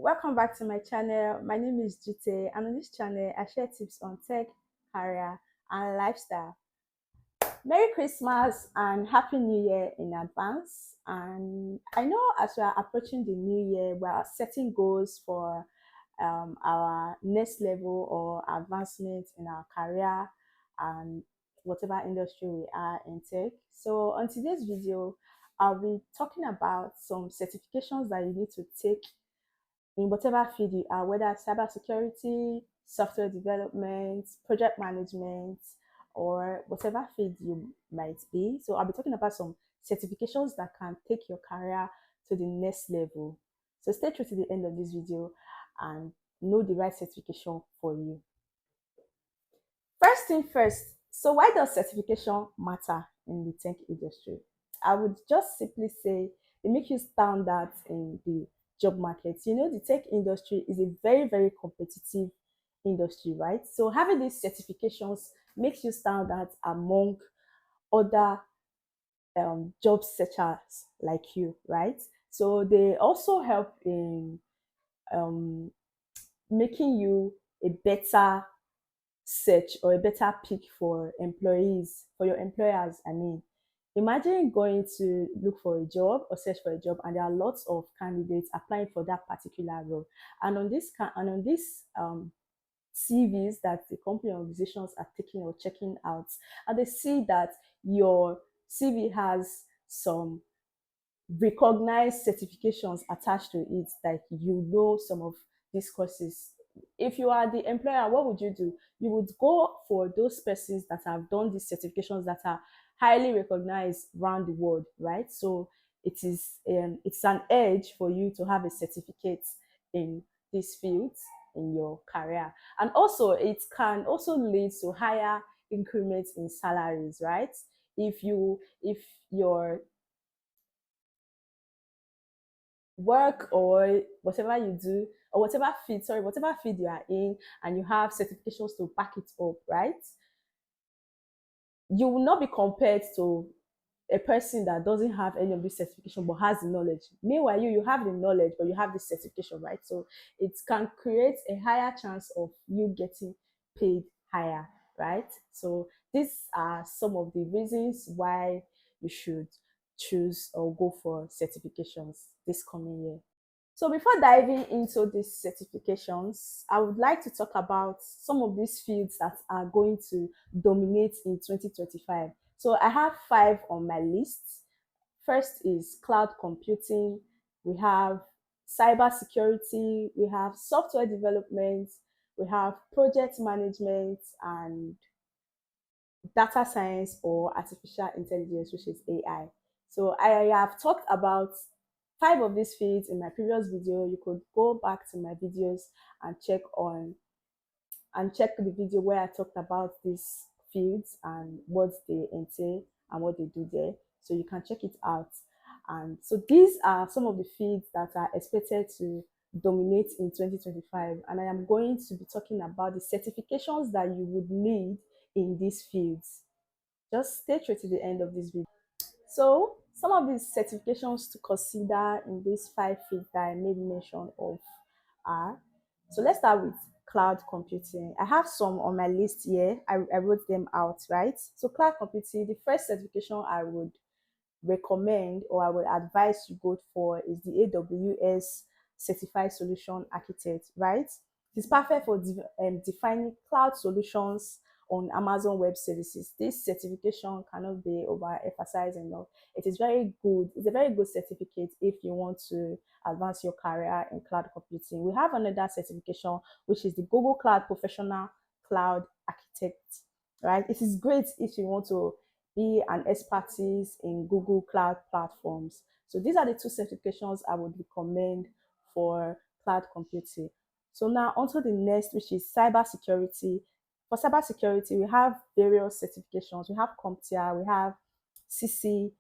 Welcome back to my channel. My name is Jite, and on this channel, I share tips on tech, career, and lifestyle. Merry Christmas and Happy New Year in advance. And I know as we are approaching the new year, we are setting goals for our next level or advancement in our career and whatever industry we are in tech. So on today's video, I'll be talking about some certifications that you need to take in whatever field you are, whether cybersecurity, software development, project management, or whatever field you might be. So I'll be talking about some certifications that can take your career to the next level. So stay true to the end of this video and know the right certification for you. First thing first, so why does certification matter in the tech industry? I would just simply say they make you stand out in the job market. You know, the tech industry is a very, very competitive industry, right? So having these certifications makes you stand out among other job searchers like you, right? So they also help in um, making you a better search or a better pick for employees, for your employers. I mean, imagine going to look for a job or search for a job, and there are lots of candidates applying for that particular role. And on this CVs that the company organizations are taking or checking out, and they see that your CV has some recognized certifications attached to it, like you know some of these courses. If you are the employer, what would you do? You would go for those persons that have done these certifications that are highly recognized around the world, right? So it's an edge for you to have a certificate in these fields in your career. And also it can also lead to higher increments in salaries, right? If your work or whatever you do or whatever field you are in, and you have certifications to back it up, right? You will not be compared to a person that doesn't have any of this certification but has the knowledge. Meanwhile, you have the knowledge but you have this certification, right? So it can create a higher chance of you getting paid higher, right? So these are some of the reasons why you should choose or go for certifications this coming year. So before diving into these certifications, I would like to talk about some of these fields that are going to dominate in 2025. So I have 5 on my list. First is cloud computing, we have cybersecurity, we have software development, we have project management, and data science or artificial intelligence, which is AI. So I have talked about 5 of these fields in my previous video. You could go back to my videos and check the video where I talked about these fields and what they entail and what they do there. So you can check it out. And so these are some of the fields that are expected to dominate in 2025. And I am going to be talking about the certifications that you would need in these fields. Just stay true to the end of this video. So some of these certifications to consider in these 5 fields that I made mention of are, so let's start with cloud computing. I have some on my list here. I wrote them out, right? So cloud computing, the first certification I would recommend or I would advise you go for is the AWS Certified Solution Architect, right? It's perfect for defining cloud solutions on Amazon Web Services. This certification cannot be overemphasized enough. It is very good. It's a very good certificate if you want to advance your career in cloud computing. We have another certification, which is the Google Cloud Professional Cloud Architect, right? It is great if you want to be an expertise in Google Cloud platforms. So these are the 2 certifications I would recommend for cloud computing. So now onto the next, which is cybersecurity. For cybersecurity, we have various certifications. We have CompTIA, we have CISSP,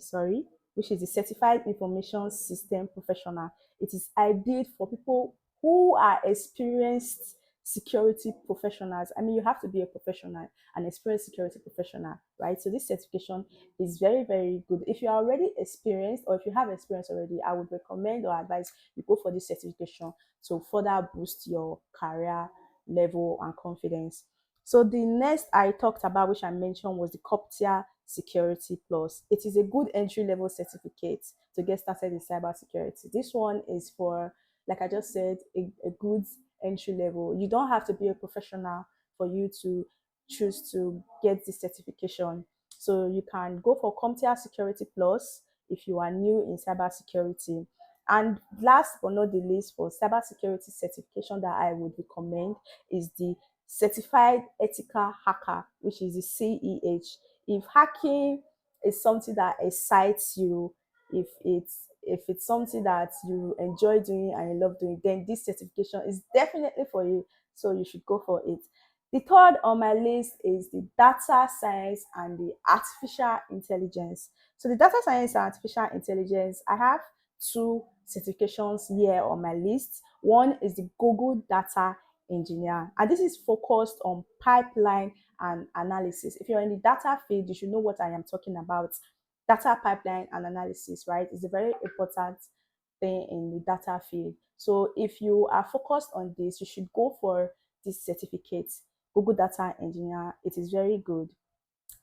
sorry, which is the Certified Information System Professional. It is ideal for people who are experienced security professionals. I mean, you have to be a professional, an experienced security professional, right? So this certification is very, very good. If you are already experienced, or if you have experience already, I would recommend or advise you go for this certification to further boost your career level and confidence. So the next I talked about, which I mentioned, was the COPTIA Security Plus. It is a good entry level certificate to get started in cybersecurity. This one is for, like I just said, a good entry level. You don't have to be a professional for you to choose to get this certification. So you can go for CompTIA Security Plus if you are new in cybersecurity. And last but not the least, for cybersecurity certification that I would recommend is the Certified Ethical Hacker, which is the CEH. If hacking is something that excites you, if it's something that you enjoy doing and you love doing, then this certification is definitely for you. So you should go for it. The third on my list is the data science and the artificial intelligence. So the data science and artificial intelligence, I have two certifications here on my list. One is the Google Data Engineer, and this is focused on pipeline and analysis. If you're in the data field, you should know what I am talking about. Data pipeline and analysis, right, is a very important thing in the data field. So if you are focused on this, you should go for this certificate, Google Data Engineer. It is very good.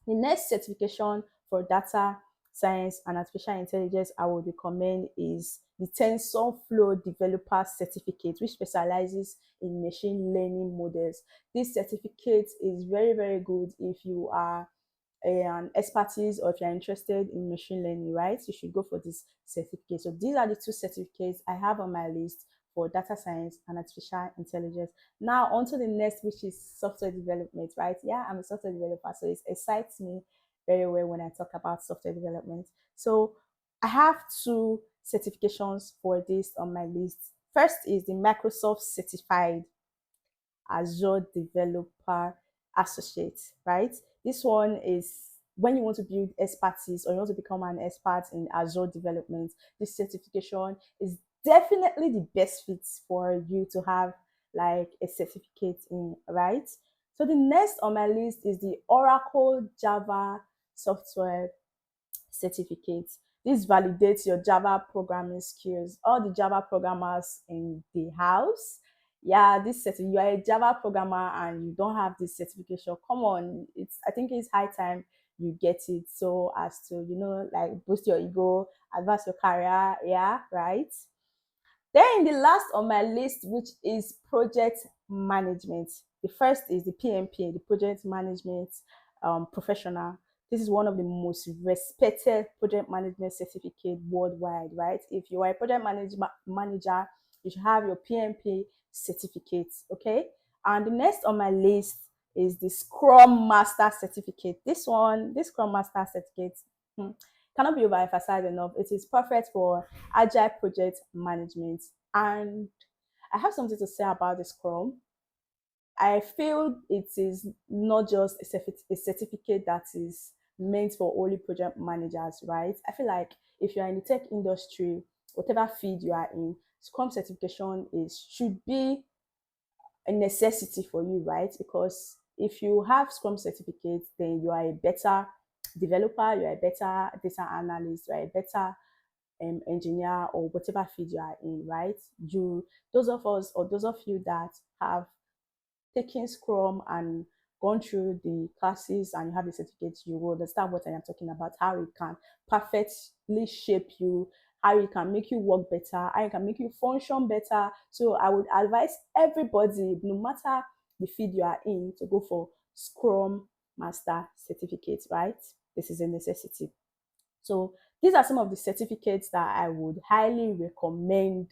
The next certification for data science and artificial intelligence I would recommend is the TensorFlow Developer Certificate, which specializes in machine learning models. This certificate is very, very good if you are an expertise or if you're interested in machine learning, right? You should go for this certificate. So these are the two certificates I have on my list for data science and artificial intelligence. Now on to the next, which is software development, right? Yeah, I'm a software developer, so it excites me very well when I talk about software development. So I have two certifications for this on my list. First is the Microsoft Certified Azure Developer Associate, right? This one is when you want to build expertise or you want to become an expert in Azure development. This certification is definitely the best fit for you to have like a certificate in, right? So the next on my list is the Oracle Java Software certificate. This validates your Java programming skills. All the Java programmers in the house, yeah, you are a Java programmer and you don't have this certification. Come on, I think it's high time you get it so as to like boost your ego, advance your career. Yeah, right. Then the last on my list, which is project management. The first is the PMP, the project management professional. This is one of the most respected project management certificate worldwide, right? If you are a manager, you should have your PMP certificate, okay? And the next on my list is the Scrum Master certificate. This Scrum Master certificate cannot be overemphasized enough. It is perfect for agile project management. And I have something to say about the Scrum. I feel it is not just a certificate that is meant for only project managers, right? I feel like if you're in the tech industry, whatever field you are in, Scrum certification should be a necessity for you, right? Because if you have Scrum certificate, then you are a better developer, you're a better data analyst, you're a better engineer or whatever field you are in, right? Those of us or those of you that have taken Scrum and gone through the classes and you have the certificate, you will understand what I am talking about, how it can perfectly shape you, how it can make you work better, how it can make you function better. So I would advise everybody, no matter the field you are in, to go for Scrum Master certificate, right? This is a necessity. So these are some of the certificates that I would highly recommend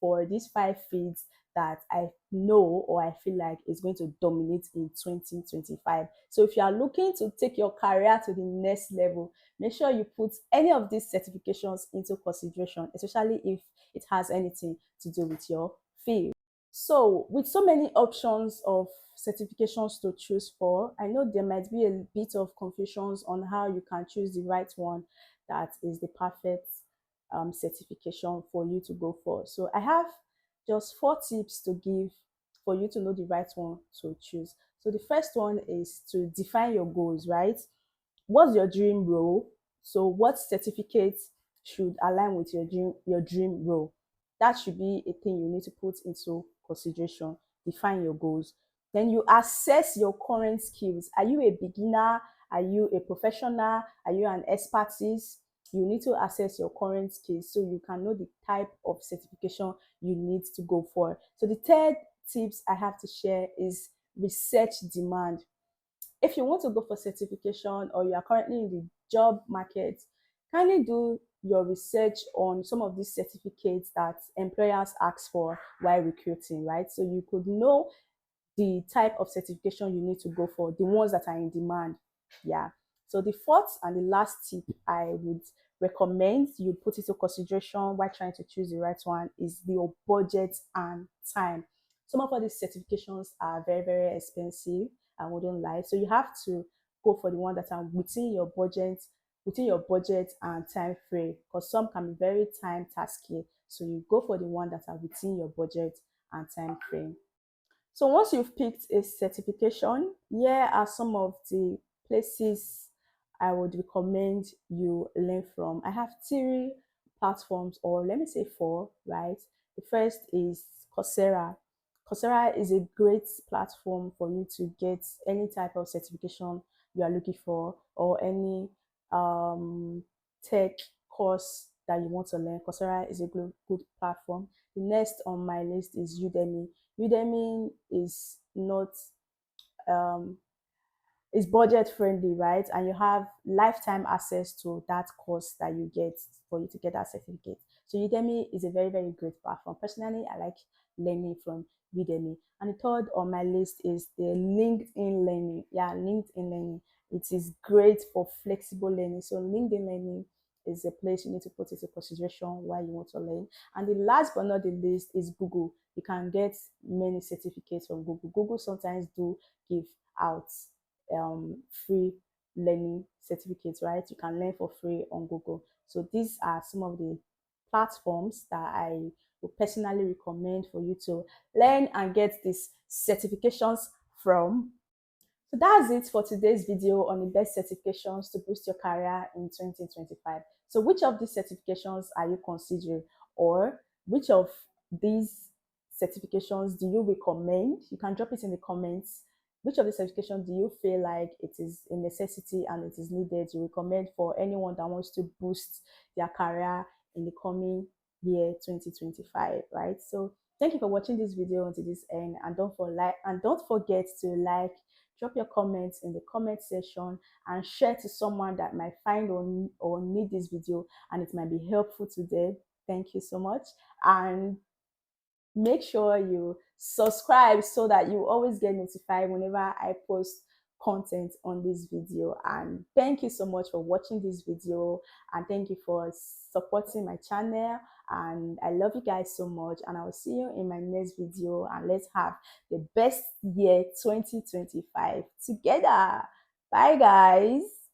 for these 5 fields that I know or I feel like is going to dominate in 2025. So if you are looking to take your career to the next level, make sure you put any of these certifications into consideration, especially if it has anything to do with your field. So with so many options of certifications to choose for, I know there might be a bit of confusions on how you can choose the right one that is the perfect certification for you to go for. So I have just 4 tips to give for you to know the right one to choose. So the first one is to define your goals, right? What's your dream role? So what certificates should align with your dream role? That should be a thing you need to put into consideration. Define your goals. Then you assess your current skills. Are you a beginner? Are you a professional? Are you an expertise? You need to assess your current skills so you can know the type of certification you need to go for. So the third tips I have to share is research demand. If you want to go for certification or you are currently in the job market, kindly do your research on some of these certificates that employers ask for while recruiting, right? So you could know the type of certification you need to go for, the ones that are in demand. Yeah. So the fourth and the last tip I would recommend you put into consideration while trying to choose the right one is your budget and time. Some of all these certifications are very, very expensive. I wouldn't lie. So you have to go for the one that are within your budget and time frame, because some can be very time tasky. So you go for the one that are within your budget and time frame. So once you've picked a certification, here are some of the places I would recommend you learn from. I have three platforms, or let me say four, right? The first is Coursera. Coursera is a great platform for you to get any type of certification you are looking for, or any tech course that you want to learn. Coursera is a good platform. The next on my list is Udemy. Udemy is not um, is budget friendly, right? And you have lifetime access to that course that you get for you to get that certificate. So Udemy is a very, very great platform. Personally, I like learning from Udemy. And the third on my list is the LinkedIn Learning. Yeah, LinkedIn Learning. It is great for flexible learning. So LinkedIn Learning is a place you need to put into consideration while you want to learn. And the last but not the least is Google. You can get many certificates from Google. Google sometimes do give out free learning certificates, right? You can learn for free on Google. So these are some of the platforms that I would personally recommend for you to learn and get these certifications from. So that's it for today's video on the best certifications to boost your career in 2025. So which of these certifications are you considering, or which of these certifications do you recommend? You can drop it in the comments. Which of the certifications do you feel like it is a necessity and it is needed to recommend for anyone that wants to boost their career in the coming year 2025, right? So thank you for watching this video until this end, and don't forget to like, drop your comments in the comment section, and share to someone that might find or need this video and it might be helpful to them. Thank you so much, and make sure you subscribe so that you always get notified whenever I post content on this video. And thank you so much for watching this video, and thank you for supporting my channel, and I love you guys so much, and I will see you in my next video, and let's have the best year 2025 together. Bye guys.